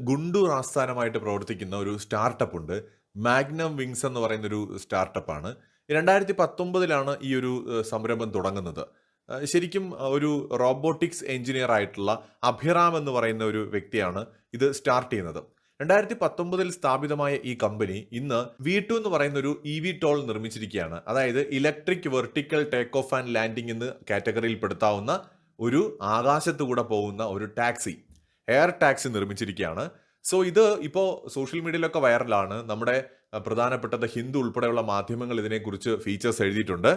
ഗുണ്ടൂർ ആസ്ഥാനമായിട്ട് പ്രവർത്തിക്കുന്ന ഒരു സ്റ്റാർട്ടപ്പ് ഉണ്ട്. മാഗ്നം വിങ്സ് എന്ന് പറയുന്ന ഒരു സ്റ്റാർട്ടപ്പാണ്. 2019 ഈ ഒരു സംരംഭം തുടങ്ങുന്നത്. ശരിക്കും ഒരു റോബോട്ടിക്സ് എഞ്ചിനീയർ ആയിട്ടുള്ള അഭിറാം എന്ന് പറയുന്ന ഒരു വ്യക്തിയാണ് ഇത് സ്റ്റാർട്ട് ചെയ്യുന്നത്. 2019 സ്ഥാപിതമായ ഈ കമ്പനി ഇന്ന് V2 എന്ന് പറയുന്ന ഒരു EV ടോൾ നിർമ്മിച്ചിരിക്കുകയാണ്. അതായത് electric vertical takeoff and landing എന്ന് കാറ്റഗറിയിൽ പെടുത്താവുന്ന ഒരു ആകാശത്തുകൂടെ പോകുന്ന ഒരു ടാക്സി, എയർ ടാക്സി നിർമ്മിച്ചിരിക്കുകയാണ്. സോ ഇത് ഇപ്പോൾ സോഷ്യൽ മീഡിയയിലൊക്കെ വൈറലാണ്. നമ്മുടെ പ്രധാനപ്പെട്ട ഹിന്ദു ഉൾപ്പെടെയുള്ള മാധ്യമങ്ങൾ ഇതിനെക്കുറിച്ച് ഫീച്ചേഴ്സ് എഴുതിയിട്ടുണ്ട്.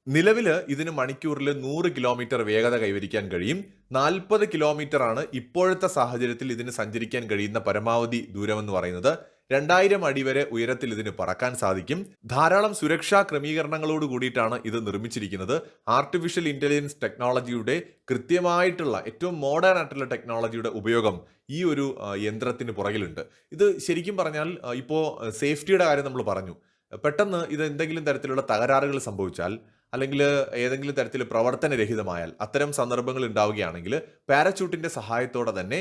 നിലവിൽ ഇതിന് മണിക്കൂറിൽ 100 കിലോമീറ്റർ വേഗത കൈവരിക്കാൻ കഴിയും. 40 കിലോമീറ്റർ ആണ് ഇപ്പോഴത്തെ സാഹചര്യത്തിൽ ഇതിന് സഞ്ചരിക്കാൻ കഴിയുന്ന പരമാവധി ദൂരമെന്ന് പറയുന്നത്. 2000 അടി വരെ ഉയരത്തിൽ ഇതിന് പറക്കാൻ സാധിക്കും. ധാരാളം സുരക്ഷാ ക്രമീകരണങ്ങളോട് കൂടിയിട്ടാണ് ഇത് നിർമ്മിച്ചിരിക്കുന്നത്. ആർട്ടിഫിഷ്യൽ ഇന്റലിജൻസ് ടെക്നോളജിയുടെ കൃത്യമായിട്ടുള്ള ഏറ്റവും മോഡേൺ ആയിട്ടുള്ള ടെക്നോളജിയുടെ ഉപയോഗം ഈ ഒരു യന്ത്രത്തിന് പുറകിലുണ്ട്. ഇത് ശരിക്കും പറഞ്ഞാൽ ഇപ്പോൾ സേഫ്റ്റിയുടെ കാര്യം നമ്മൾ പറഞ്ഞു. പെട്ടെന്ന് ഇത് എന്തെങ്കിലും തരത്തിലുള്ള തകരാറുകൾ സംഭവിച്ചാൽ അല്ലെങ്കിൽ ഏതെങ്കിലും തരത്തിൽ പ്രവർത്തനരഹിതമായാൽ അത്തരം സന്ദർഭങ്ങൾ ഉണ്ടാവുകയാണെങ്കിൽ പാരച്യൂട്ടിന്റെ സഹായത്തോടെ തന്നെ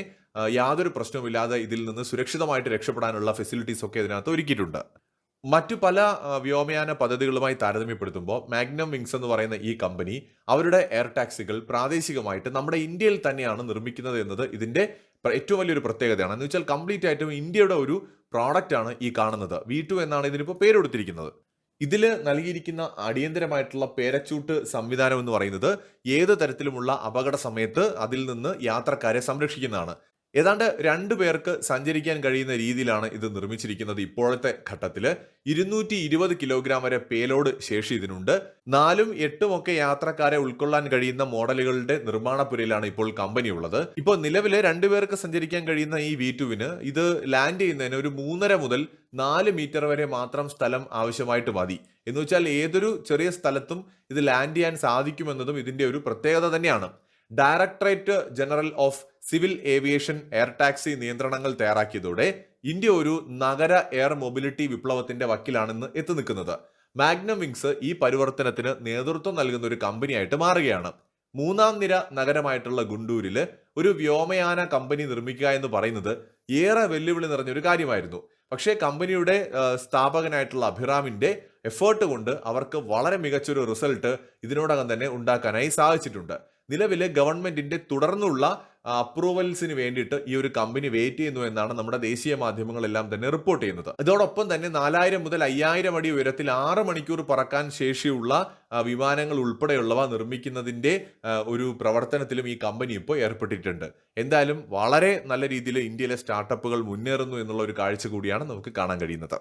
യാതൊരു പ്രശ്നവുമില്ലാതെ ഇതിൽ നിന്ന് സുരക്ഷിതമായിട്ട് രക്ഷപ്പെടാനുള്ള ഫെസിലിറ്റീസ് ഒക്കെ ഇതിനകത്ത് ഒരുക്കിയിട്ടുണ്ട്. മറ്റു പല വ്യോമയാന പദ്ധതികളുമായി താരതമ്യപ്പെടുത്തുമ്പോൾ മാഗ്നം വിങ്സ് എന്ന് പറയുന്ന ഈ കമ്പനി അവരുടെ എയർ ടാക്സികൾ പ്രാദേശികമായിട്ട് നമ്മുടെ ഇന്ത്യയിൽ തന്നെയാണ് നിർമ്മിക്കുന്നത് എന്നത് ഇതിന്റെ ഏറ്റവും വലിയൊരു പ്രത്യേകതയാണ്. എന്ന് വെച്ചാൽ കംപ്ലീറ്റ് ആയിട്ടും ഇന്ത്യയുടെ ഒരു പ്രോഡക്റ്റ് ആണ് ഈ കാണുന്നത്. V2 എന്നാണ് ഇതിനിപ്പോൾ പേരെടുത്തിരിക്കുന്നത്. ഇതിൽ നൽകിയിരിക്കുന്ന അടിയന്തരമായിട്ടുള്ള പേരച്യൂട്ട് സംവിധാനം എന്ന് പറയുന്നത് ഏത് തരത്തിലുമുള്ള അപകട സമയത്ത് അതിൽ നിന്ന് യാത്രക്കാരെ സംരക്ഷിക്കുന്നതാണ്. ഏതാണ്ട് 2 പേർക്ക് സഞ്ചരിക്കാൻ കഴിയുന്ന രീതിയിലാണ് ഇത് നിർമ്മിച്ചിരിക്കുന്നത്. ഇപ്പോഴത്തെ ഘട്ടത്തിൽ 220 കിലോഗ്രാം വരെ പേലോഡ് ശേഷി ഇതിനുണ്ട്. 4ഉം 8ഉം ഒക്കെ യാത്രക്കാരെ ഉൾക്കൊള്ളാൻ കഴിയുന്ന മോഡലുകളുടെ നിർമ്മാണപുരയിലാണ് ഇപ്പോൾ കമ്പനി ഉള്ളത്. ഇപ്പോൾ നിലവിലെ 2 പേർക്ക് സഞ്ചരിക്കാൻ കഴിയുന്ന ഈ V2വിന് ഇത് ലാൻഡ് ചെയ്യുന്നതിന് ഒരു 3.5 മുതൽ 4 മീറ്റർ വരെ മാത്രം സ്ഥലം ആവശ്യമായിട്ട് മതി. എന്ന് വെച്ചാൽ ഏതൊരു ചെറിയ സ്ഥലത്തും ഇത് ലാൻഡ് ചെയ്യാൻ സാധിക്കുമെന്നതും ഇതിന്റെ ഒരു പ്രത്യേകത തന്നെയാണ്. Directorate general of civil aviation air taxi നിയന്ത്രണങ്ങൾ തയ്യാറാക്കിയതോടെ ഇന്ത്യ ഒരു നഗര എയർ മൊബിലിറ്റി വിപ്ലവത്തിന്റെ വക്കിലാണെന്ന് എത്തി നിൽക്കുന്നത്. മാഗ്നം വിങ്സ് ഈ പരിവർത്തനത്തിന് നേതൃത്വം നൽകുന്ന ഒരു കമ്പനിയായിട്ട് മാറുകയാണ്. 3ാം നിര നഗരമായിട്ടുള്ള ഗുണ്ടൂരിൽ ഒരു വ്യോമയാന കമ്പനി നിർമ്മിക്കുക എന്ന് പറയുന്നത് ഏറെ വെല്ലുവിളി നിറഞ്ഞൊരു കാര്യമായിരുന്നു. പക്ഷേ കമ്പനിയുടെ സ്ഥാപകനായിട്ടുള്ള അഭിറാമിന്റെ എഫേർട്ട് കൊണ്ട് അവർക്ക് വളരെ മികച്ചൊരു റിസൾട്ട് ഇതിനോടകം തന്നെ ഉണ്ടാക്കാനായി സാധിച്ചിട്ടുണ്ട്. നിലവിലെ ഗവൺമെന്റിന്റെ തുടർന്നുള്ള അപ്രൂവൽസിന് വേണ്ടിയിട്ട് ഈ ഒരു കമ്പനി വെയിറ്റ് ചെയ്യുന്നു എന്നാണ് നമ്മുടെ ദേശീയ മാധ്യമങ്ങളെല്ലാം തന്നെ റിപ്പോർട്ട് ചെയ്യുന്നത്. ഇതോടൊപ്പം തന്നെ 4000 മുതൽ 5000 അടി ഉയരത്തിൽ 6 മണിക്കൂർ പറക്കാൻ ശേഷിയുള്ള വിമാനങ്ങൾ ഉൾപ്പെടെയുള്ളവ നിർമ്മിക്കുന്നതിന്റെ ഒരു പ്രവർത്തനത്തിലും ഈ കമ്പനി ഇപ്പോൾ ഏർപ്പെട്ടിട്ടുണ്ട്. എന്തായാലും വളരെ നല്ല രീതിയിൽ ഇന്ത്യയിലെ സ്റ്റാർട്ടപ്പുകൾ മുന്നേറുന്നു എന്നുള്ള ഒരു കാഴ്ച കൂടിയാണ് നമുക്ക് കാണാൻ കഴിയുന്നത്.